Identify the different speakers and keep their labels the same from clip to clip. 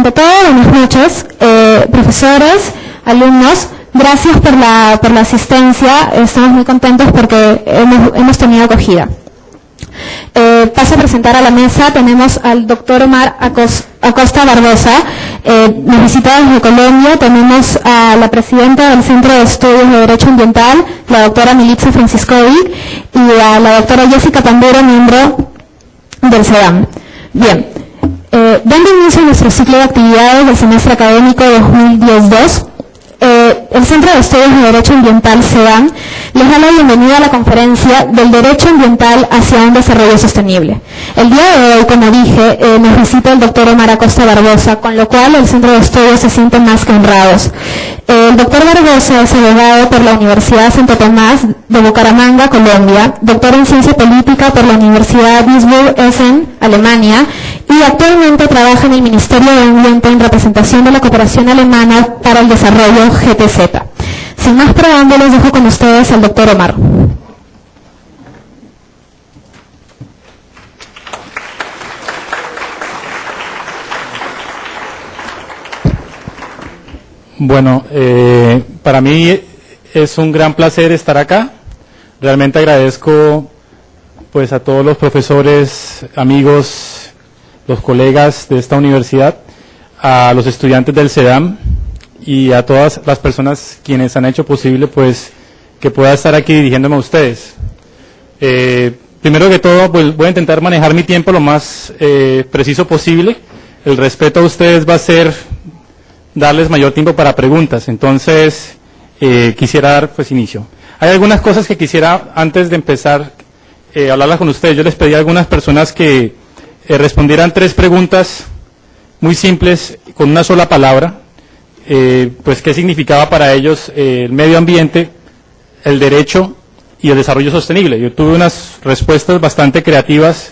Speaker 1: ante todo, buenas noches, profesores, alumnos. Gracias por la asistencia. Estamos muy contentos porque hemos tenido acogida. Paso a presentar a la mesa. Tenemos al doctor Omar Acosta Barbosa. Nos visita desde Colombia. Tenemos a la presidenta del Centro de Estudios de Derecho Ambiental, la doctora Militza Franciscovic, y a la doctora Jessica Panduro, miembro del CEDAM. Bien, dando inicio a nuestro ciclo de actividades del semestre académico 2010-2, el Centro de Estudios de Derecho Ambiental, CEDAM, les da la bienvenida a la conferencia del Derecho Ambiental hacia un Desarrollo Sostenible. El día de hoy, como dije, nos visita el doctor Omar Acosta Barbosa, con lo cual el Centro de Estudios se siente más que honrados. El doctor Barbosa es abogado por la Universidad Santo Tomás de Bucaramanga, Colombia, doctor en Ciencia Política por la Universidad Duisburg-Essen, Alemania, y actualmente trabaja en el Ministerio de Ambiente en representación de la Cooperación Alemana para el Desarrollo, GTZ. Sin más preámbulos, dejo con ustedes al doctor Omar.
Speaker 2: Bueno, para mí es un gran placer estar acá. Realmente agradezco pues a todos los profesores, amigos, los colegas de esta universidad, a los estudiantes del CEDAM y a todas las personas quienes han hecho posible pues que pueda estar aquí dirigiéndome a ustedes. Primero que todo, pues voy a intentar manejar mi tiempo lo más preciso posible. El respeto a ustedes va a ser darles mayor tiempo para preguntas. Entonces, quisiera dar pues inicio. Hay algunas cosas que quisiera, antes de empezar, hablarlas con ustedes. Yo les pedí a algunas personas que respondieran 3 preguntas muy simples, con una sola palabra, pues qué significaba para ellos el medio ambiente, el derecho y el desarrollo sostenible. Yo tuve unas respuestas bastante creativas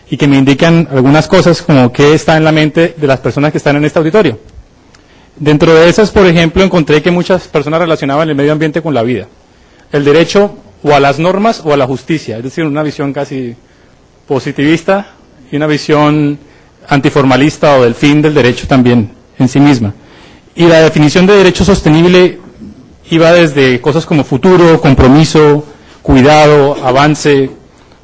Speaker 2: y que me indican algunas cosas como qué está en la mente de las personas que están en este auditorio. Dentro de esas, por ejemplo, encontré que muchas personas relacionaban el medio ambiente con la vida, el derecho o a las normas o a la justicia, es decir, una visión casi positivista y una visión antiformalista o del fin del derecho también en sí misma. Y la definición de derecho sostenible iba desde cosas como futuro, compromiso, cuidado, avance,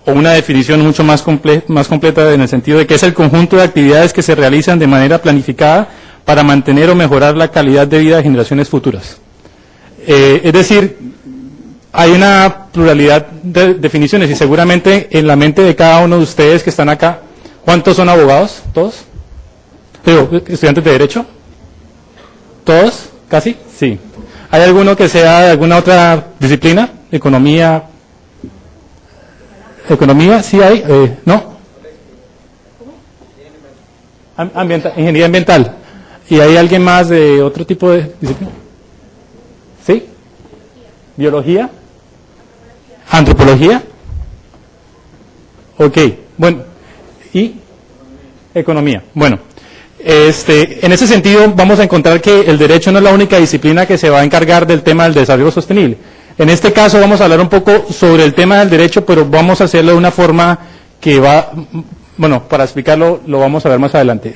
Speaker 2: o una definición mucho más completa en el sentido de que es el conjunto de actividades que se realizan de manera planificada para mantener o mejorar la calidad de vida de generaciones futuras. Es decir, hay una pluralidad de definiciones y seguramente en la mente de cada uno de ustedes que están acá, ¿cuántos son abogados? ¿Todos? Digo, ¿estudiantes de derecho? ¿Todos? ¿Casi? Sí. ¿Hay alguno que sea de alguna otra disciplina? ¿Economía? ¿Economía? ¿Sí hay? ¿No? Ingeniería ambiental. ¿Y hay alguien más de otro tipo de disciplina? ¿Sí? ¿Biología? ¿Antropología? Ok, bueno. ¿Y? Economía. Bueno, en ese sentido vamos a encontrar que el derecho no es la única disciplina que se va a encargar del tema del desarrollo sostenible. En este caso vamos a hablar un poco sobre el tema del derecho, pero vamos a hacerlo de una forma que va, bueno, para explicarlo lo vamos a ver más adelante.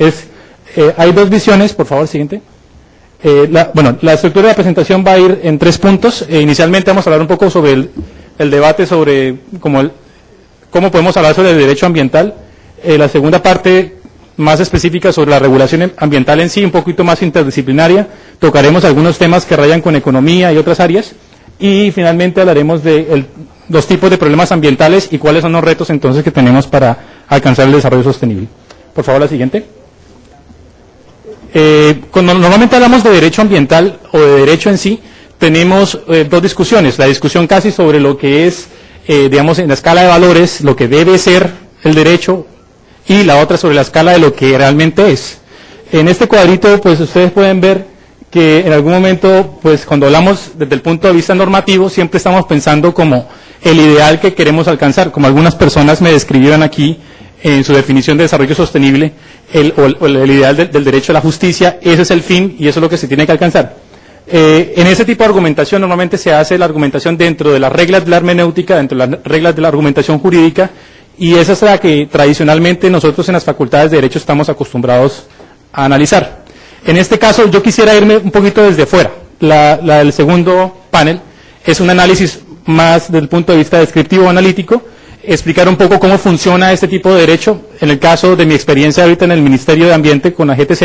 Speaker 2: Hay 2 visiones, por favor, siguiente. La estructura de la presentación va a ir en 3 puntos. Inicialmente vamos a hablar un poco sobre el debate sobre cómo podemos hablar sobre el derecho ambiental. La segunda parte, más específica sobre la regulación ambiental en sí, un poquito más interdisciplinaria. Tocaremos algunos temas que rayan con economía y otras áreas. Y finalmente hablaremos de los tipos de problemas ambientales y cuáles son los retos entonces que tenemos para alcanzar el desarrollo sostenible. Por favor, la siguiente. Cuando normalmente hablamos de derecho ambiental o de derecho en sí, tenemos 2 discusiones. La discusión casi sobre lo que es, digamos, en la escala de valores, lo que debe ser el derecho, y la otra sobre la escala de lo que realmente es. En este cuadrito, pues ustedes pueden ver que en algún momento, pues cuando hablamos desde el punto de vista normativo, siempre estamos pensando como el ideal que queremos alcanzar, como algunas personas me describieron aquí en su definición de desarrollo sostenible, el ideal del derecho a la justicia, ese es el fin y eso es lo que se tiene que alcanzar. En ese tipo de argumentación normalmente se hace la argumentación dentro de las reglas de la hermenéutica, dentro de las reglas de la argumentación jurídica, y esa es la que tradicionalmente nosotros en las facultades de Derecho estamos acostumbrados a analizar. En este caso, yo quisiera irme un poquito desde fuera. La del segundo panel es un análisis más desde el punto de vista descriptivo analítico, explicar un poco cómo funciona este tipo de derecho. En el caso de mi experiencia ahorita en el Ministerio de Ambiente con la GTZ,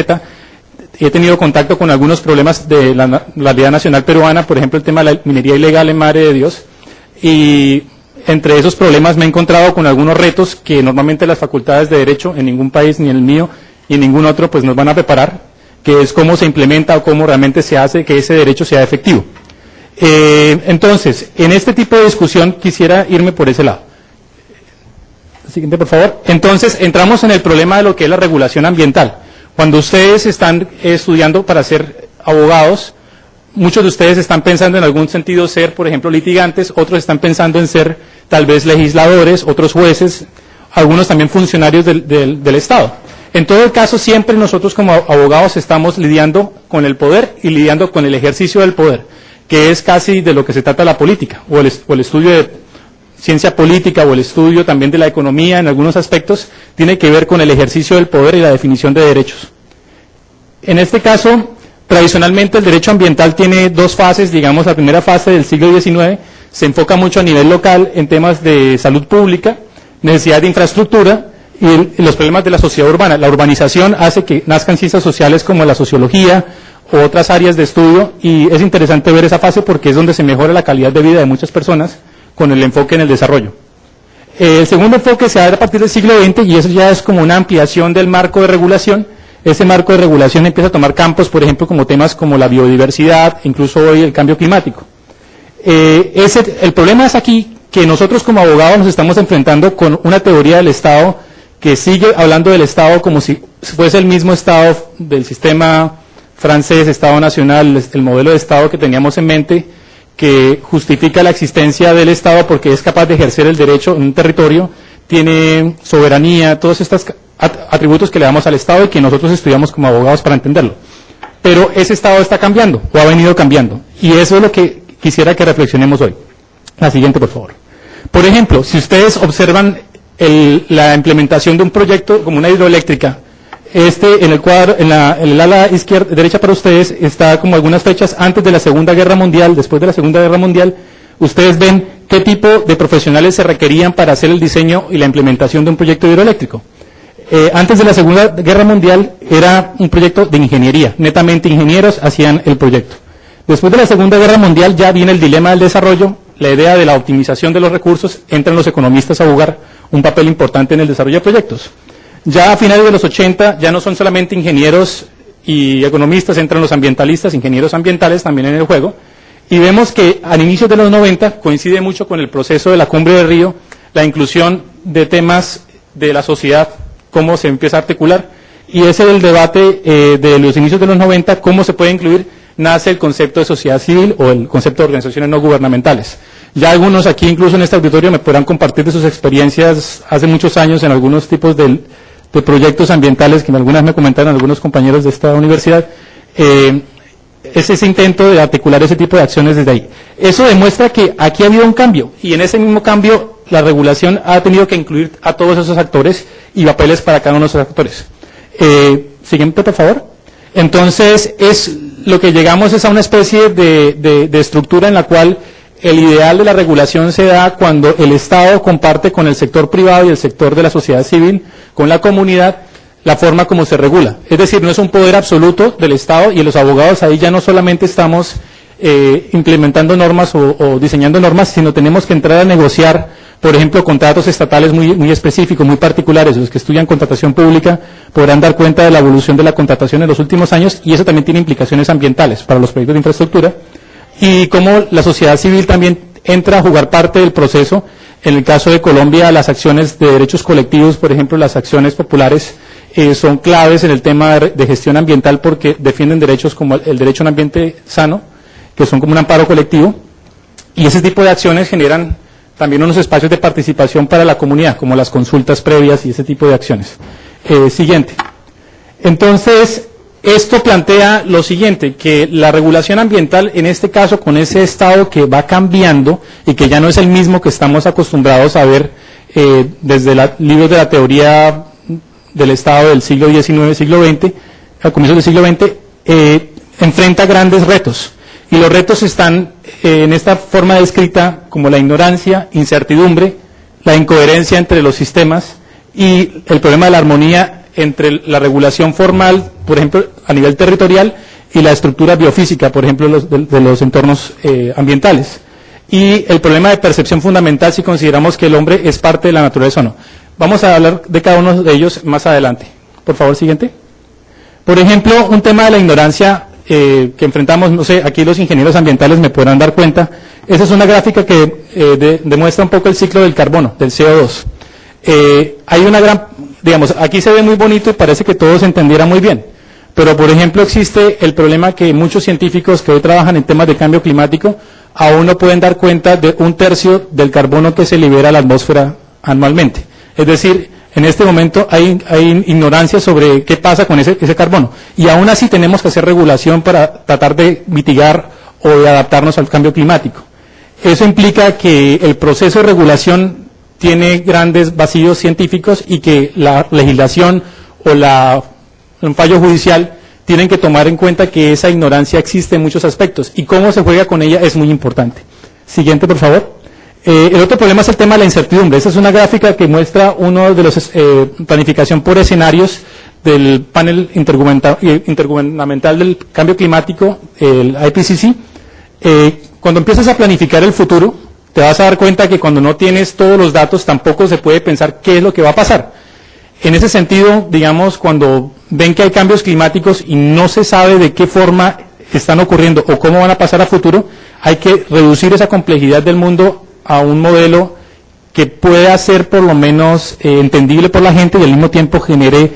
Speaker 2: he tenido contacto con algunos problemas de la realidad nacional peruana, por ejemplo el tema de la minería ilegal en Madre de Dios, y entre esos problemas me he encontrado con algunos retos que normalmente las facultades de derecho en ningún país, ni en el mío, ni en ningún otro, pues nos van a preparar, que es cómo se implementa o cómo realmente se hace que ese derecho sea efectivo. Entonces, en este tipo de discusión quisiera irme por ese lado. Siguiente, por favor. Entonces, entramos en el problema de lo que es la regulación ambiental. Cuando ustedes están estudiando para ser abogados, muchos de ustedes están pensando en algún sentido ser, por ejemplo, litigantes, otros están pensando en ser tal vez legisladores, otros jueces, algunos también funcionarios del Estado. En todo caso, siempre nosotros como abogados estamos lidiando con el poder y lidiando con el ejercicio del poder, que es casi de lo que se trata la política, o el estudio de ciencia política o el estudio también de la economía en algunos aspectos, tiene que ver con el ejercicio del poder y la definición de derechos. En este caso, tradicionalmente el derecho ambiental tiene dos fases, digamos la primera fase del siglo XIX se enfoca mucho a nivel local en temas de salud pública, necesidad de infraestructura y los problemas de la sociedad urbana. La urbanización hace que nazcan ciencias sociales como la sociología o otras áreas de estudio y es interesante ver esa fase porque es donde se mejora la calidad de vida de muchas personas con el enfoque en el desarrollo. El segundo enfoque se da a partir del siglo XX y eso ya es como una ampliación del marco de regulación. Ese marco de regulación empieza a tomar campos, por ejemplo, como temas como la biodiversidad, incluso hoy el cambio climático. El problema es aquí que nosotros como abogados nos estamos enfrentando con una teoría del Estado que sigue hablando del Estado como si fuese el mismo Estado del sistema francés, Estado nacional, el modelo de Estado que teníamos en mente, que justifica la existencia del Estado porque es capaz de ejercer el derecho en un territorio, tiene soberanía, todos estos atributos que le damos al Estado y que nosotros estudiamos como abogados para entenderlo. Pero ese Estado está cambiando, o ha venido cambiando, y eso es lo que quisiera que reflexionemos hoy. La siguiente, por favor. Por ejemplo, si ustedes observan la implementación de un proyecto como una hidroeléctrica, en el cuadro, en el ala izquierda, derecha para ustedes, está como algunas fechas antes de la Segunda Guerra Mundial, después de la Segunda Guerra Mundial, ustedes ven qué tipo de profesionales se requerían para hacer el diseño y la implementación de un proyecto hidroeléctrico. Antes de la Segunda Guerra Mundial era un proyecto de ingeniería, netamente ingenieros hacían el proyecto. Después de la Segunda Guerra Mundial ya viene el dilema del desarrollo, la idea de la optimización de los recursos, entran los economistas a jugar un papel importante en el desarrollo de proyectos. Ya a finales de los 80 ya no son solamente ingenieros y economistas, entran los ambientalistas, ingenieros ambientales también en el juego, y vemos que al inicio de los 90 coincide mucho con el proceso de la Cumbre de Río, la inclusión de temas de la sociedad, cómo se empieza a articular, y ese es el debate de los inicios de los 90, cómo se puede incluir, nace el concepto de sociedad civil o el concepto de organizaciones no gubernamentales. Ya algunos aquí, incluso en este auditorio, me podrán compartir de sus experiencias hace muchos años en algunos tipos de proyectos ambientales que algunas me comentaron algunos compañeros de esta universidad. Es ese intento de articular ese tipo de acciones desde ahí. Eso demuestra que aquí ha habido un cambio y en ese mismo cambio la regulación ha tenido que incluir a todos esos actores y papeles para cada uno de esos actores. Siguiente, por favor. Entonces, lo que llegamos es a una especie de estructura en la cual el ideal de la regulación se da cuando el Estado comparte con el sector privado y el sector de la sociedad civil, con la comunidad, la forma como se regula. Es decir, no es un poder absoluto del Estado y los abogados ahí ya no solamente estamos implementando normas o diseñando normas, sino tenemos que entrar a negociar, por ejemplo, contratos estatales muy específicos, muy particulares. Los que estudian contratación pública podrán dar cuenta de la evolución de la contratación en los últimos años y eso también tiene implicaciones ambientales para los proyectos de infraestructura y cómo la sociedad civil también entra a jugar parte del proceso. En el caso de Colombia, las acciones de derechos colectivos, por ejemplo, las acciones populares, son claves en el tema de gestión ambiental porque defienden derechos como el derecho a un ambiente sano, que son como un amparo colectivo, y ese tipo de acciones generan también unos espacios de participación para la comunidad, como las consultas previas y ese tipo de acciones. Siguiente. Entonces, esto plantea lo siguiente, que la regulación ambiental, en este caso, con ese estado que va cambiando y que ya no es el mismo que estamos acostumbrados a ver desde libros de la teoría del Estado del siglo XIX, siglo XX, a comienzos del siglo XX, enfrenta grandes retos. Y los retos están en esta forma descrita como la ignorancia, incertidumbre, la incoherencia entre los sistemas y el problema de la armonía entre la regulación formal, por ejemplo, a nivel territorial, y la estructura biofísica, por ejemplo, de los entornos ambientales. Y el problema de percepción fundamental si consideramos que el hombre es parte de la naturaleza o no. Vamos a hablar de cada uno de ellos más adelante. Por favor, siguiente. Por ejemplo, un tema de la ignorancia que enfrentamos, no sé, aquí los ingenieros ambientales me podrán dar cuenta. Esa es una gráfica que demuestra un poco el ciclo del carbono, del CO2. Hay una gran, digamos, aquí se ve muy bonito y parece que todo se entendiera muy bien. Pero, por ejemplo, existe el problema que muchos científicos que hoy trabajan en temas de cambio climático aún no pueden dar cuenta de 1/3 del carbono que se libera a la atmósfera anualmente. Es decir, en este momento hay ignorancia sobre qué pasa con ese carbono. Y aún así tenemos que hacer regulación para tratar de mitigar o de adaptarnos al cambio climático. Eso implica que el proceso de regulación tiene grandes vacíos científicos y que la legislación o un fallo judicial tienen que tomar en cuenta que esa ignorancia existe en muchos aspectos y cómo se juega con ella es muy importante. Siguiente, por favor. El otro problema es el tema de la incertidumbre. Esta es una gráfica que muestra uno de los planificación por escenarios del panel intergubernamental del cambio climático, el IPCC. Cuando empiezas a planificar el futuro, te vas a dar cuenta que cuando no tienes todos los datos tampoco se puede pensar qué es lo que va a pasar. En ese sentido, digamos, cuando ven que hay cambios climáticos y no se sabe de qué forma están ocurriendo o cómo van a pasar a futuro, hay que reducir esa complejidad del mundo a un modelo que pueda ser por lo menos entendible por la gente y al mismo tiempo genere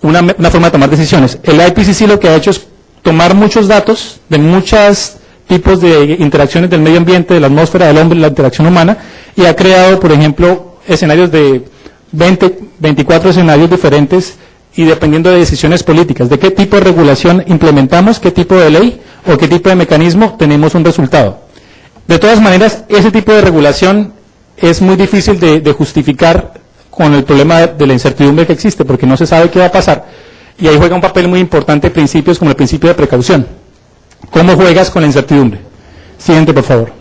Speaker 2: una forma de tomar decisiones. El IPCC lo que ha hecho es tomar muchos datos de muchos tipos de interacciones del medio ambiente, de la atmósfera, del hombre, la interacción humana, y ha creado, por ejemplo, escenarios de 24 escenarios diferentes y dependiendo de decisiones políticas, de qué tipo de regulación implementamos, qué tipo de ley o qué tipo de mecanismo tenemos un resultado. De todas maneras, ese tipo de regulación es muy difícil de justificar con el problema de la incertidumbre que existe, porque no se sabe qué va a pasar. Y ahí juega un papel muy importante principios como el principio de precaución. ¿Cómo juegas con la incertidumbre? Siguiente, por favor.